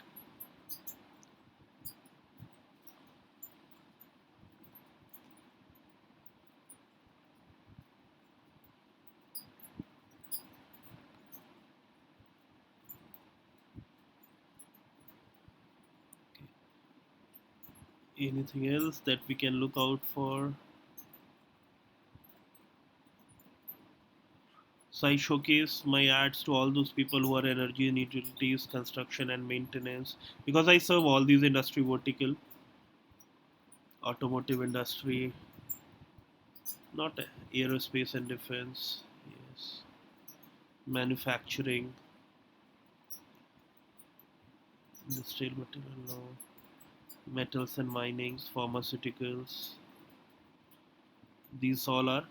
Anything else that we can look out for? So I showcase my ads to all those people who are energy and utilities, construction and maintenance, because I serve all these industry vertical. Automotive industry, not aerospace and defense, yes. Manufacturing, industrial material, no. Metals and minings, pharmaceuticals. These all are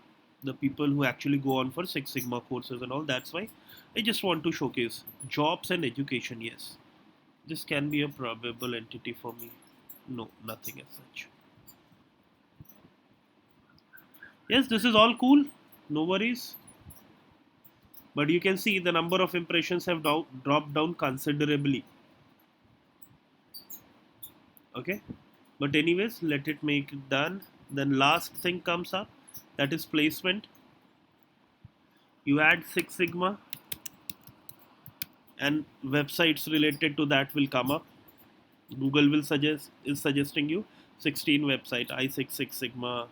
the people who actually go on for Six Sigma courses and all. That's why I just want to showcase jobs and education. Yes, this can be a probable entity for me. No, nothing as such. Yes, this is all cool. No worries. But you can see the number of impressions have dropped down considerably. Okay, but anyways, let it make it done. Then last thing comes up, that is placement. You add Six Sigma and websites related to that will come up. Google will is suggesting you 16 website, i6 Sigma,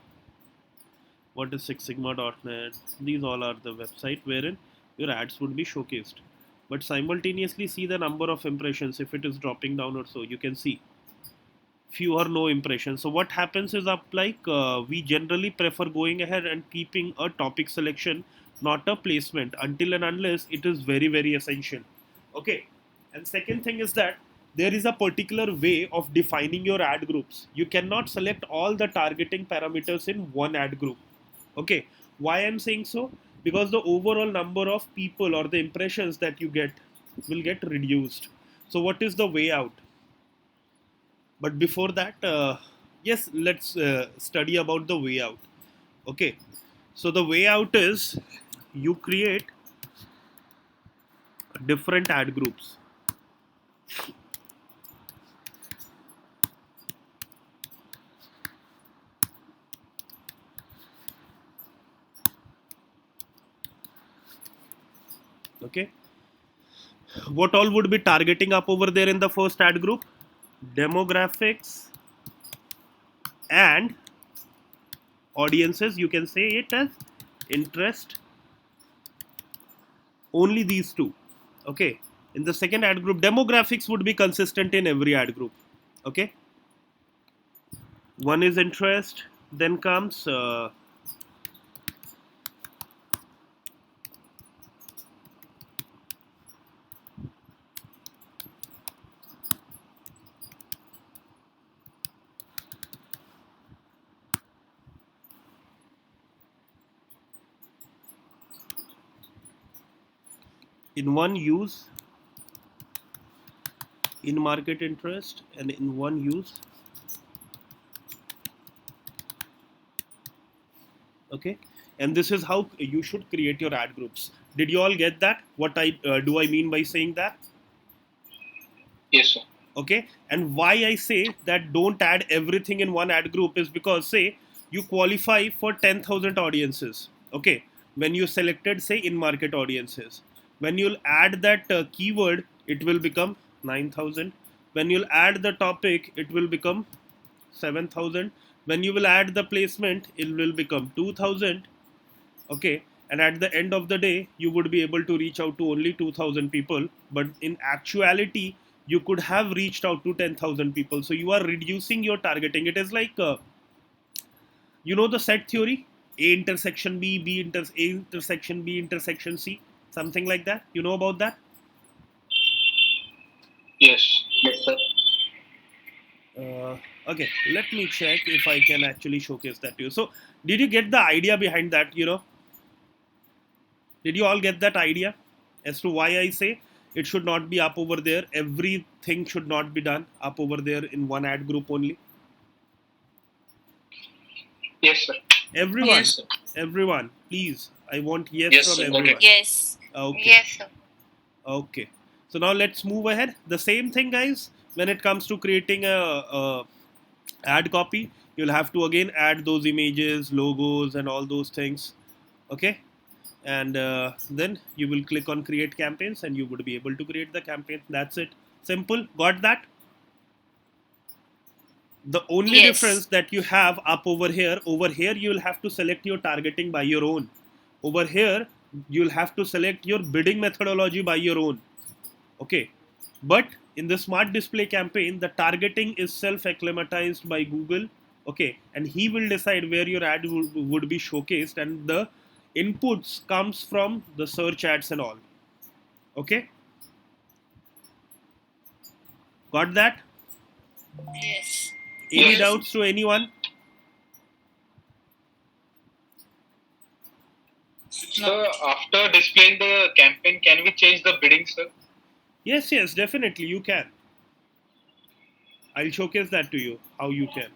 what is 6sigma.net. These all are the website wherein your ads would be showcased. But simultaneously see the number of impressions. If it is dropping down or so, you can see few or no impressions. So what happens is up like we generally prefer going ahead and keeping a topic selection, not a placement, until and unless it is very essential. Okay. And second thing is that there is a particular way of defining your ad groups. You cannot select all the targeting parameters in one ad group. Okay. Why I'm saying so? Because the overall number of people or the impressions that you get will get reduced. So what is the way out? But before that, yes, let's study about the way out. Okay. So the way out is you create different ad groups. Okay. What all would be targeting up over there in the first ad group? Demographics and audiences. You can say it as interest. Only these two. Okay. In the second ad group, demographics would be consistent in every ad group. Okay. One is interest, then comes in one use in market interest, and in one use. Okay. And this is how you should create your ad groups. Did you all get that? What I do I mean by saying that? Yes, sir. Okay. And why I say that don't add everything in one ad group is because, say, you qualify for 10,000 audiences. Okay. When you selected, say, in market audiences, when you'll add that keyword, it will become 9,000. When you'll add the topic, it will become 7,000. When you will add the placement, it will become 2,000. Okay. And at the end of the day, you would be able to reach out to only 2,000 people. But in actuality, you could have reached out to 10,000 people. So you are reducing your targeting. It is like, you know, the set theory, A intersection B, A intersection B intersection C, something like that. You know about that? Yes. Yes, sir. Okay, let me check if I can actually showcase that to you. So, did you get the idea behind that? You know, did you all get that idea as to why I say it should not be up over there? Everything should not be done up over there in one ad group only. Yes, sir. Everyone, Yes, sir. everyone, please. I want yes, Yes, from sir. everyone. Okay. Yes. Okay. Yes, sir. Okay. So now let's move ahead. The same thing, guys. When it comes to creating a ad copy, you'll have to again add those images, logos, and all those things. Okay. And then you will click on create campaigns, and you would be able to create the campaign. That's it. Simple. Got that? The only Yes. difference that you have up over here you'll have to select your targeting by your own. Over here, you'll have to select your bidding methodology by your own. Okay. But in the smart display campaign, the targeting is self acclimatized by Google. Okay. And he will decide where your ad would be showcased, and the inputs comes from the search ads and all. Okay. Got that? Yes. Any Yes. doubts to anyone? Sir, after displaying the campaign, can we change the bidding, sir? Yes, definitely you can. I'll showcase that to you, how you can.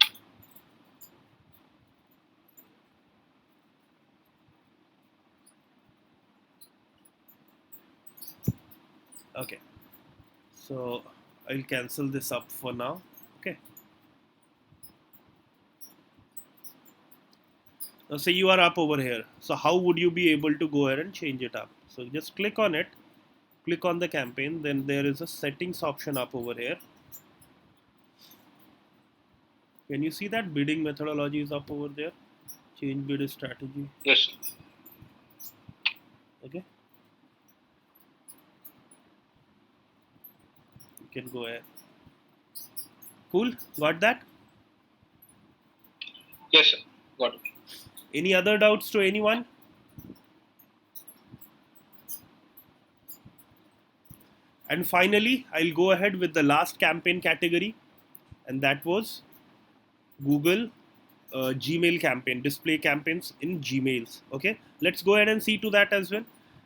Okay. So I'll cancel this up for now. Okay. Now say you are up over here. So how would you be able to go ahead and change it up? So just click on it, click on the campaign, then there is a settings option up over here. Can you see that bidding methodology is up over there? Change bid strategy. Yes, sir. Okay. You can go ahead. Cool. Got that? Yes, sir. Got it. Any other doubts to anyone? And finally, I'll go ahead with the last campaign category, and that was Google Gmail campaign, display campaigns in Gmails. Okay, let's go ahead and see to that as well.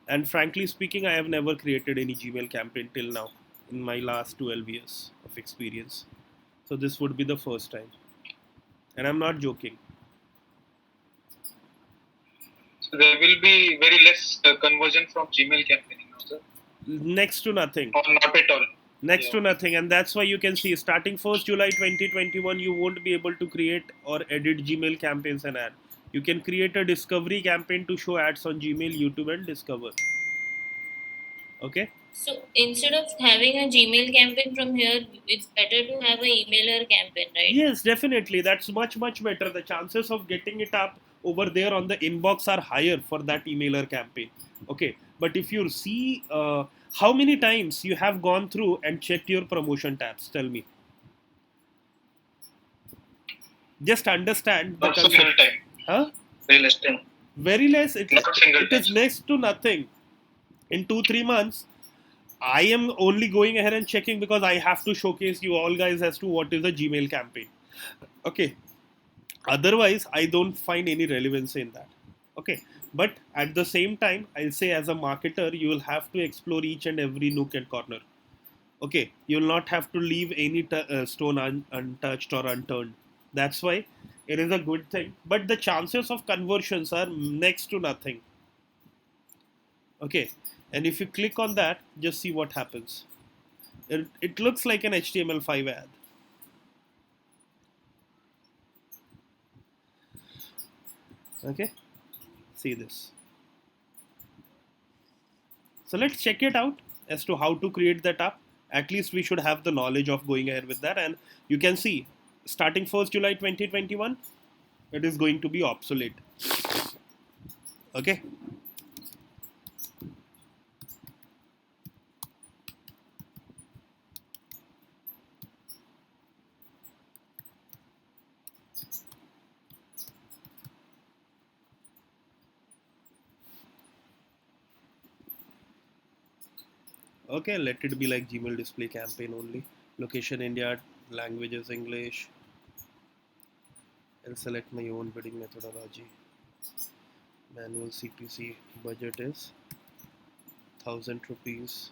And frankly speaking, I have never created any Gmail campaign till now in my last 12 years of experience. So this would be the first time. And I'm not joking. So there will be very less conversion from Gmail campaigning now, sir. Next to nothing. Or not at all. Next Yeah. to nothing, and that's why you can see starting 1st July 2021 you won't be able to create or edit Gmail campaigns and ad. You can create a discovery campaign to show ads on Gmail, YouTube, and Discover. Okay. So instead of having a Gmail campaign from here, it's better to have a emailer campaign, right? Yes, definitely. That's much better. The chances of getting it up over there on the inbox are higher for that emailer campaign. Okay. But if you see how many times you have gone through and checked your promotion tabs, tell me. Just understand the Not single concept. time. Huh? Very less time. Very less. It Not single is time. next to nothing. In 2-3 months, I am only going ahead and checking because I have to showcase you all guys as to what is a Gmail campaign. Okay. Otherwise, I don't find any relevance in that. Okay. But at the same time, I'll say as a marketer, you will have to explore each and every nook and corner. Okay. You will not have to leave any stone untouched or unturned. That's why it is a good thing. But the chances of conversions are next to nothing. Okay. And if you click on that, just see what happens. It looks like an HTML5 ad. Okay, see this. So let's check it out as to how to create that app. At least we should have the knowledge of going ahead with that. And you can see, starting 1st July 2021, it is going to be obsolete. Okay. Okay, let it be like Gmail display campaign only. Location India, languages English. I'll select my own bidding methodology. Manual CPC budget is 1000 rupees.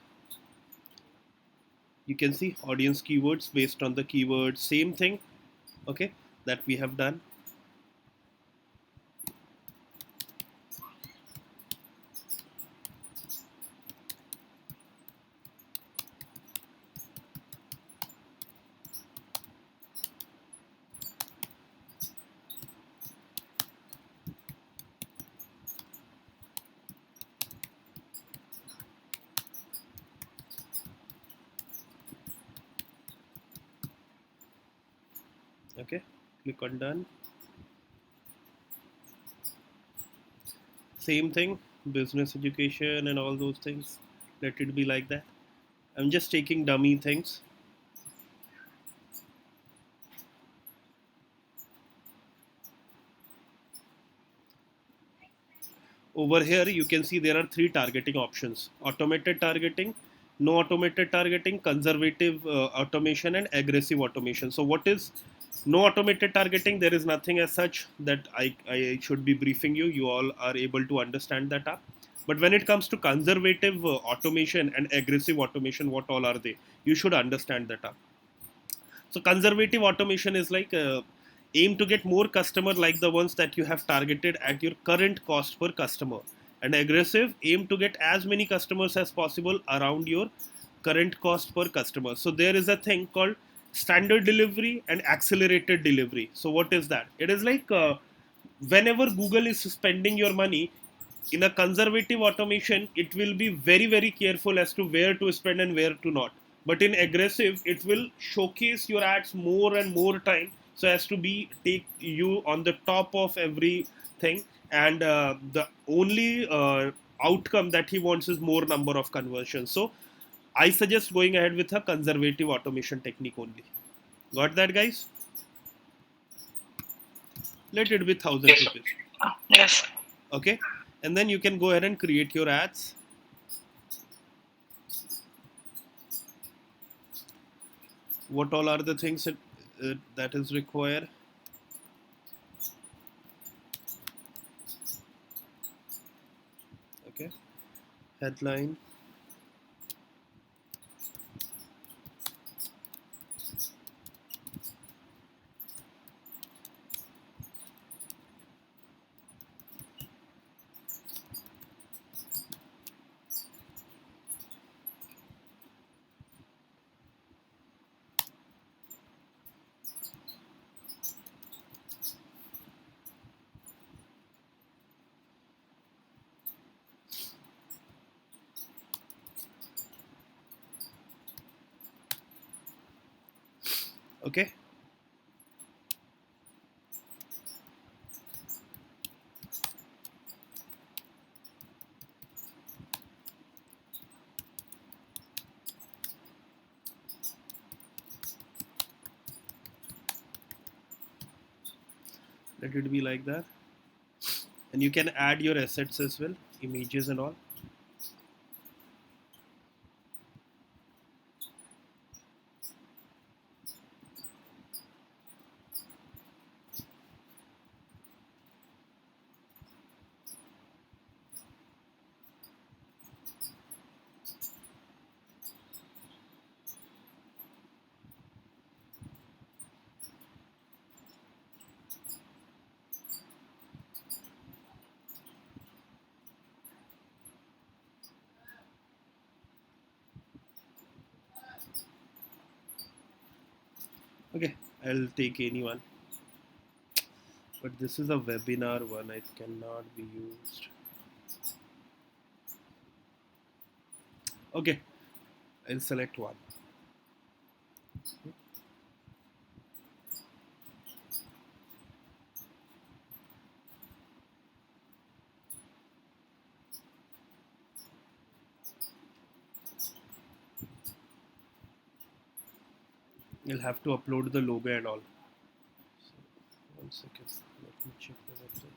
You can see audience keywords based on the keywords, same thing. Okay, that we have done. Okay, click on done. Same thing, business education and all those things. Let it be like that. I'm just taking dummy things. Over here you can see there are 3 targeting options: automated targeting, no automated targeting, conservative automation, and aggressive automation. So what is no automated targeting? There is nothing as such that I should be briefing you. You all are able to understand that up. But when it comes to conservative automation and aggressive automation, what all are they? You should understand that up. So conservative automation is like aim to get more customer like the ones that you have targeted at your current cost per customer. And aggressive, aim to get as many customers as possible around your current cost per customer. So there is a thing called standard delivery and accelerated delivery. So what is that? It is like whenever Google is spending your money in a conservative automation, it will be very careful as to where to spend and where to not. But in aggressive, it will showcase your ads more and more time so as to be take you on the top of everything, and the only outcome that he wants is more number of conversions. So I suggest going ahead with a conservative automation technique only. Got that, guys? Let it be 1000 Yes, sir. rupees. Yes. Okay, and then you can go ahead and create your ads. What all are the things that is required? Okay, headline, okay. Let it be like that, and you can add your assets as well, images and all. Okay, I'll take any one, but this is a webinar one, it cannot be used. Okay, I'll select one. You'll have to upload the logo and all. So, 1 second, let me check the website.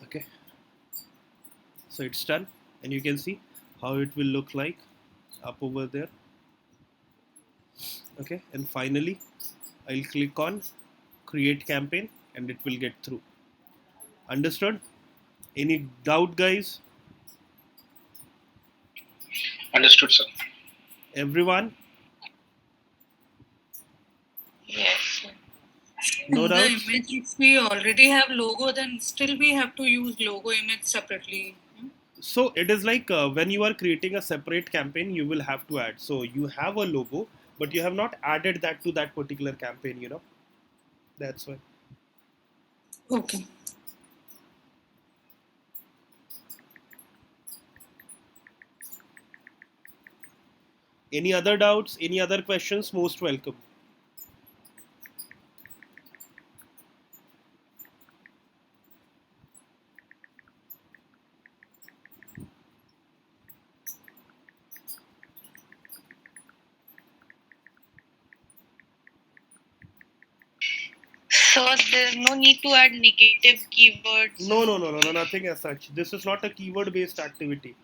Okay, so it's done, and you can see how it will look like up over there. Okay, and finally I'll click on create campaign and it will get through. Understood? Any doubt, guys? Understood, sir. Everyone? Yes, sir. No The doubts? image, if we already have logo, then still we have to use logo image separately. So it is like when you are creating a separate campaign, you will have to add. So you have a logo, but you have not added that to that particular campaign, you know. That's why. Okay. Any other doubts? Any other questions? Most welcome. So there's no need to add negative keywords. No, nothing as such. This is not a keyword based activity.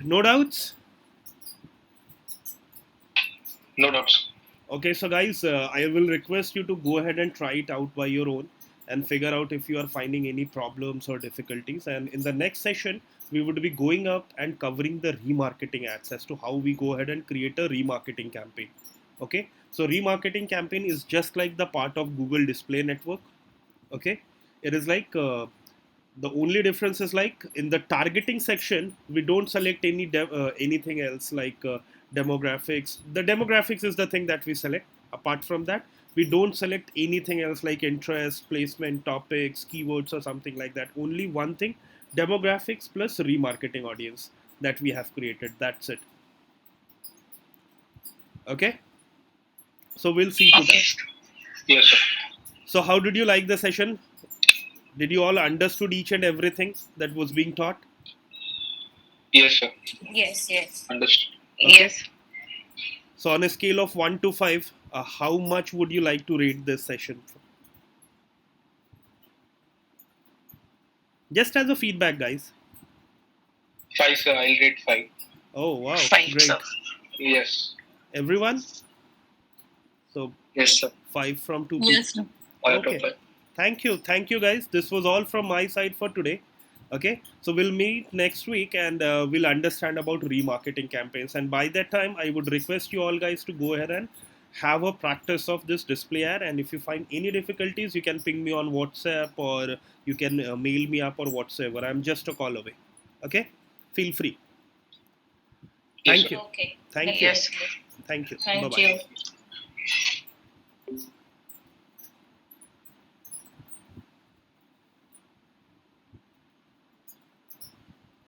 No doubts? No doubts. Okay, so guys, I will request you to go ahead and try it out by your own and figure out if you are finding any problems or difficulties. And in the next session, we would be going up and covering the remarketing ads as to how we go ahead and create a remarketing campaign. Okay, so remarketing campaign is just like the part of Google Display Network. Okay, it is like the only difference is like in the targeting section we don't select anything else like demographics. The demographics is the thing that we select. Apart from that, we don't select anything else like interest, placement, topics, keywords, or something like that. Only one thing, demographics plus remarketing audience that we have created. That's it. Okay? So we'll see to Okay. that. Yes, sir. So how did you like the session? Did you all understood each and everything that was being taught? Yes, sir. Yes. Understood. Yes. So on a scale of 1 to 5, how much would you like to rate this session? Just as a feedback, guys. 5, sir. I'll rate 5. Oh, wow. 5, Great. sir. Yes. Everyone? So Yes, sir. 5 from 2 Yes, sir. 5 Okay. to 5. Thank you guys. This was all from my side for today. Okay, so we'll meet next week and we'll understand about remarketing campaigns. And by that time, I would request you all guys to go ahead and have a practice of this display ad. And if you find any difficulties, you can ping me on WhatsApp or you can mail me up or whatsoever. I'm just a call away. Okay, feel free. Yes, Thank sir. you. Okay. Thank you. Yes. Thank you. Thank Bye-bye. you.